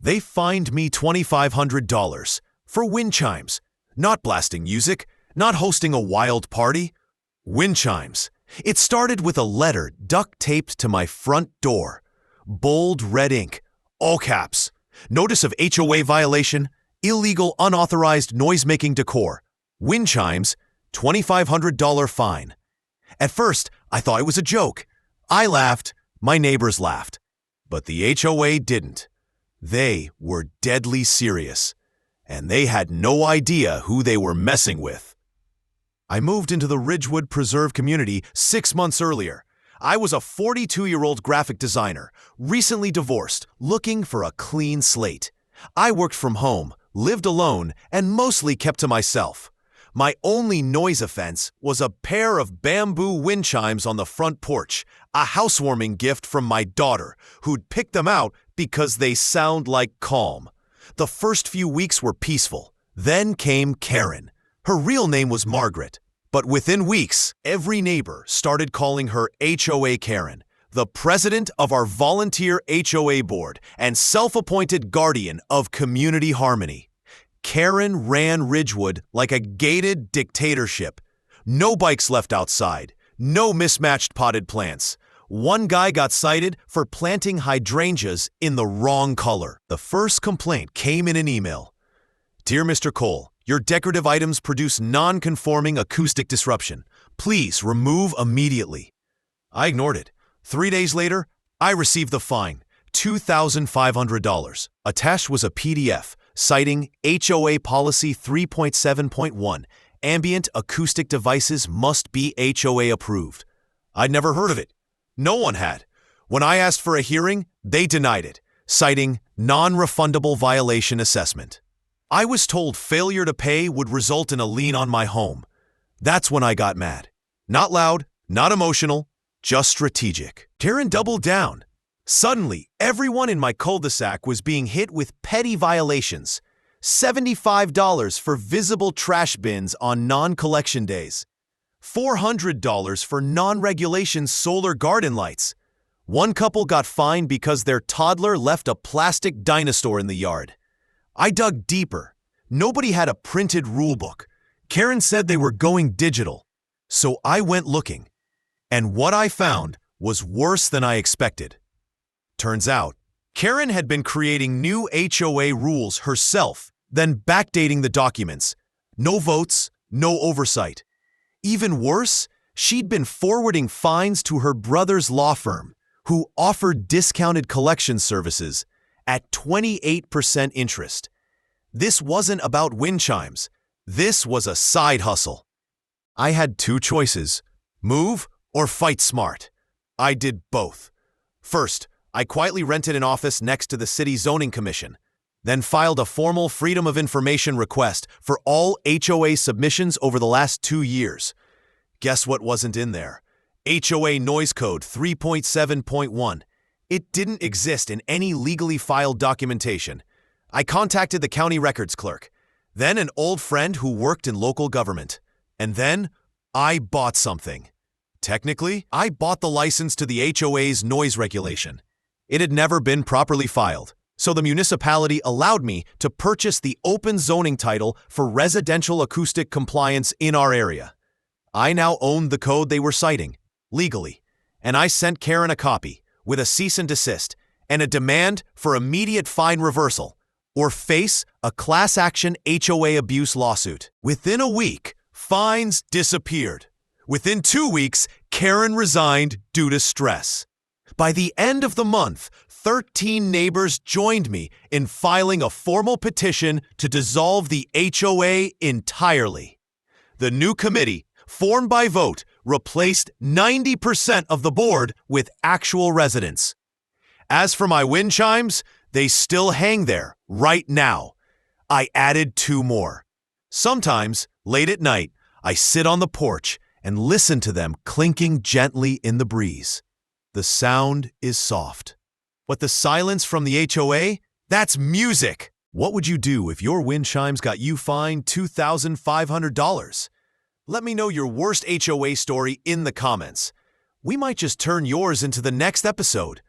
They fined me $2,500 for wind chimes, not blasting music, not hosting a wild party. Wind chimes. It started with a letter duct-taped to my front door. Bold red ink, all caps. Notice of HOA violation, illegal unauthorized noise-making decor. Wind chimes, $2,500 fine. At first, I thought it was a joke. I laughed, my neighbors laughed. But the HOA didn't. They were deadly serious, and they had no idea who they were messing with. I moved into the Ridgewood Preserve community 6 months earlier. I was a 42-year-old graphic designer, recently divorced, looking for a clean slate. I worked from home, lived alone, and mostly kept to myself. My only noise offense was a pair of bamboo wind chimes on the front porch, a housewarming gift from my daughter, who'd picked them out because they sound like calm. The first few weeks were peaceful. Then came Karen. Her real name was Margaret. But within weeks, every neighbor started calling her HOA Karen, the president of our volunteer HOA board and self-appointed guardian of community harmony. Karen ran Ridgewood like a gated dictatorship. No bikes left outside, no mismatched potted plants. One guy got cited for planting hydrangeas in the wrong color. The first complaint came in an email. Dear Mr. Cole, your decorative items produce non-conforming acoustic disruption. Please remove immediately. I ignored it. 3 days later, I received the fine, $2,500. Attached was a PDF citing HOA Policy 3.7.1, ambient acoustic devices must be HOA approved. I'd never heard of it. No one had. When I asked for a hearing, they denied it, citing non-refundable violation assessment. I was told failure to pay would result in a lien on my home. That's when I got mad. Not loud, not emotional, just strategic. Karen doubled down. Suddenly, everyone in my cul-de-sac was being hit with petty violations. $75 for visible trash bins on non-collection days. $400 for non-regulation solar garden lights. One couple got fined because their toddler left a plastic dinosaur in the yard. I dug deeper. Nobody had a printed rulebook. Karen said they were going digital. So I went looking. And what I found was worse than I expected. Turns out, Karen had been creating new HOA rules herself, then backdating the documents. No votes, no oversight. Even worse, she'd been forwarding fines to her brother's law firm, who offered discounted collection services at 28% interest. This wasn't about wind chimes. This was a side hustle. I had two choices, move or fight smart. I did both. First, I quietly rented an office next to the city zoning commission, then filed a formal Freedom of Information request for all HOA submissions over the last 2 years. Guess what wasn't in there? HOA Noise Code 3.7.1. It didn't exist in any legally filed documentation. I contacted the county records clerk, then an old friend who worked in local government, and then I bought something. Technically, I bought the license to the HOA's noise regulation. It had never been properly filed, so the municipality allowed me to purchase the open zoning title for residential acoustic compliance in our area. I now owned the code they were citing, legally, and I sent Karen a copy with a cease and desist and a demand for immediate fine reversal or face a class action HOA abuse lawsuit. Within a week, fines disappeared. Within 2 weeks, Karen resigned due to stress. By the end of the month, 13 neighbors joined me in filing a formal petition to dissolve the HOA entirely. The new committee, formed by vote, replaced 90% of the board with actual residents. As for my wind chimes, they still hang there right now. I added 2 more. Sometimes, late at night, I sit on the porch and listen to them clinking gently in the breeze. The sound is soft. But the silence from the HOA? That's music! What would you do if your wind chimes got you fined $2,500? Let me know your worst HOA story in the comments. We might just turn yours into the next episode.